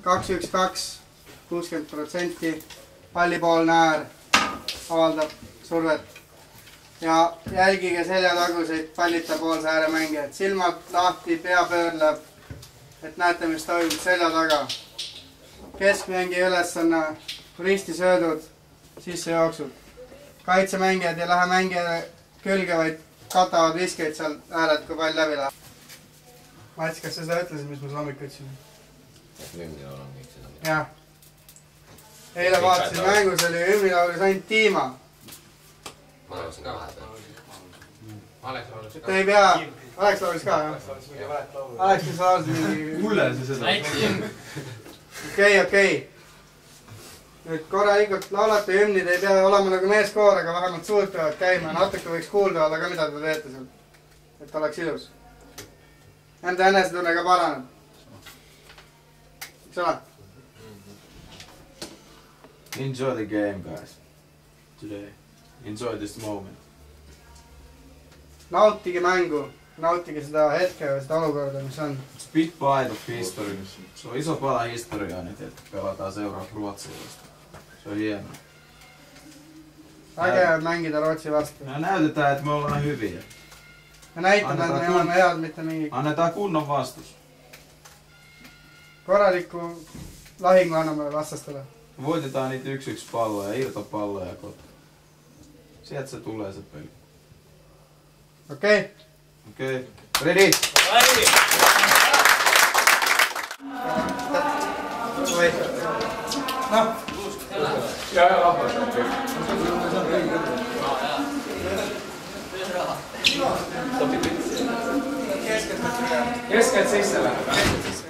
2-1-2, 60%, pallipoolne äär avaldab survet ja jälgige seljataguseid pallita poolse ääre mängijad. Silmad lahti, pea pöörleb, et näete, mis toimub selja taga. Keskmängija ülesanne, risti söödud, sisse jooksud. Kaitsemängijad ei lähe mängijale külge, vaid katavad viskeid seal ääred, kui pall läbi läheb. Mats, kas sa seda ütlesid, mis ma hommikul ütlesin? Hümnilaul on kõik seda. Jah. Eile vaatasin mängus oli hümnilaulis ainult Tiima. Ma laulsin ka vahepeal. Te ei pea... Aleks laulis ka, jah? Aleks, mis laulsid mingi... Mulle see seda. Okei. Nüüd korralikult laulate hümnid, ei pea olema nagu meeskoor, aga vähemalt suud peavad käima. Natuke võiks kuulda olla ka, mida te teete seal. Et oleks ilus. Enda enesetunne ka paraneb. Eks ole? Enjoy the game, guys. Today. Enjoy this moment. Nautige mängu. Nautige seda hetke või seda olukorda, mis on. It's a big part of history. Se on iso pala historiaa nyt, että pelataan seuraavaksi Ruotsia vastaan. Se on hienoa. Äge mängida Rootsi vastu. Me näytetään, että me ollaan hyviä. Me näitame, et me oleme head, mitte mingi... Annetaan kunnon vastus. Korralikku lahingu anname vastastele. Voitetaan niitä 1-1 palloja, irtopalloja ja kotona. Sieltä se tulee se peli. Okei? Okei. Ready? No. Keskelt sisse läheb.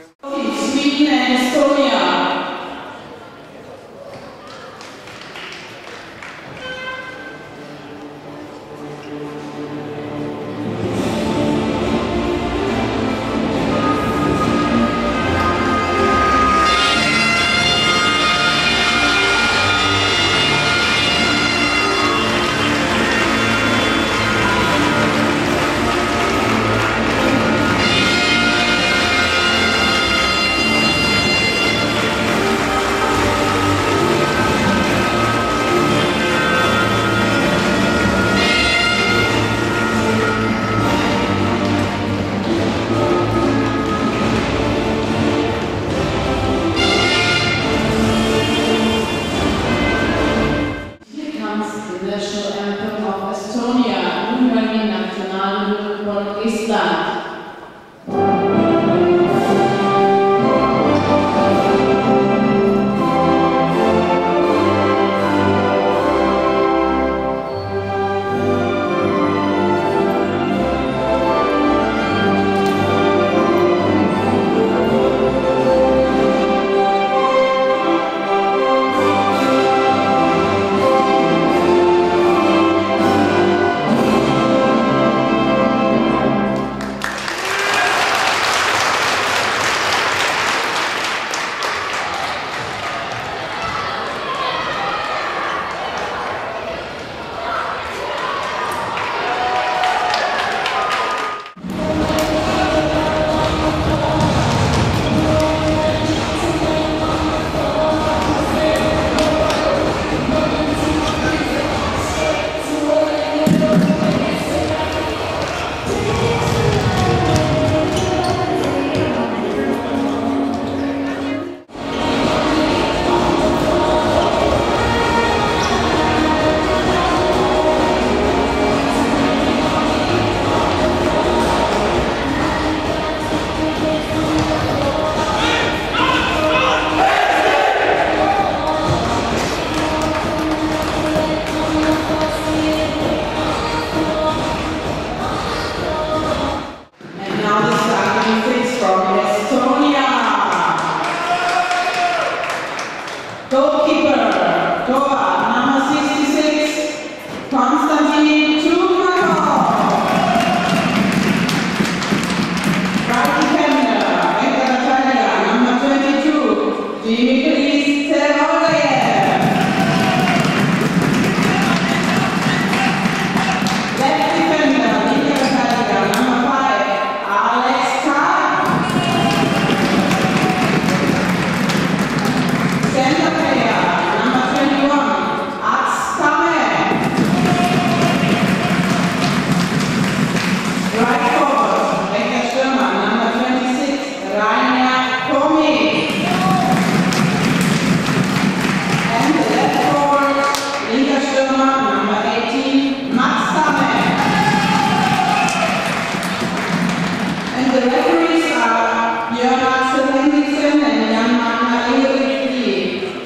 referees are Jonas Henriksen and Jan-Magnus Ulrikki.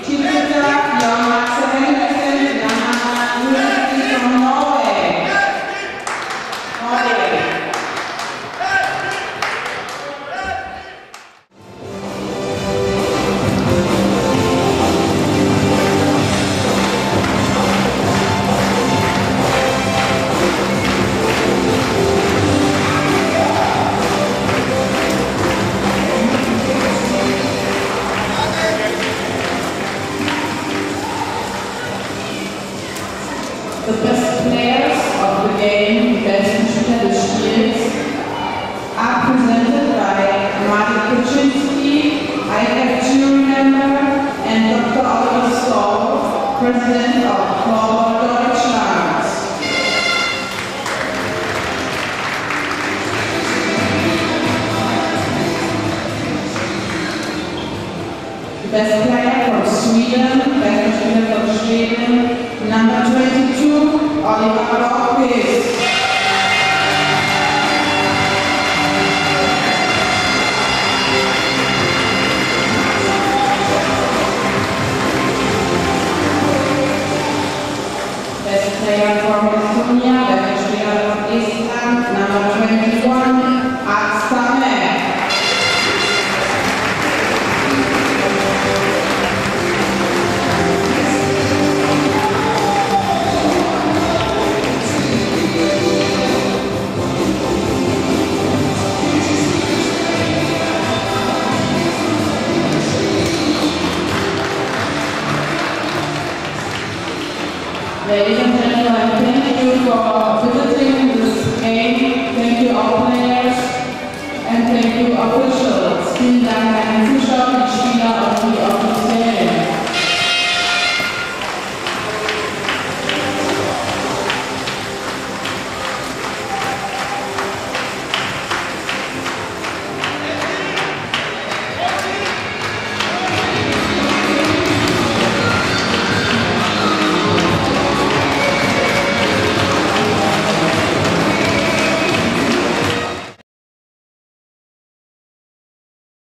Chief Judge Jonas Henriksen and Jan-Magnus Ulrikki from Norway. The best players of the game, die besten Spieler des Spiels, are presented by Martin Kuczynski, ICAF jury member, and Dr. Oliver Stoll, president of Floorball Deutschland. The best player from Sweden, best Spieler from Sweden, number 22, Oliver Lopez. Best player from Estonia, best player from Estland, number 21, Akstame. Ladies and gentlemen, thank you for visiting this game. Thank you all players and thank you officials. Vielen Dank an den Zuschauer und Spieler und die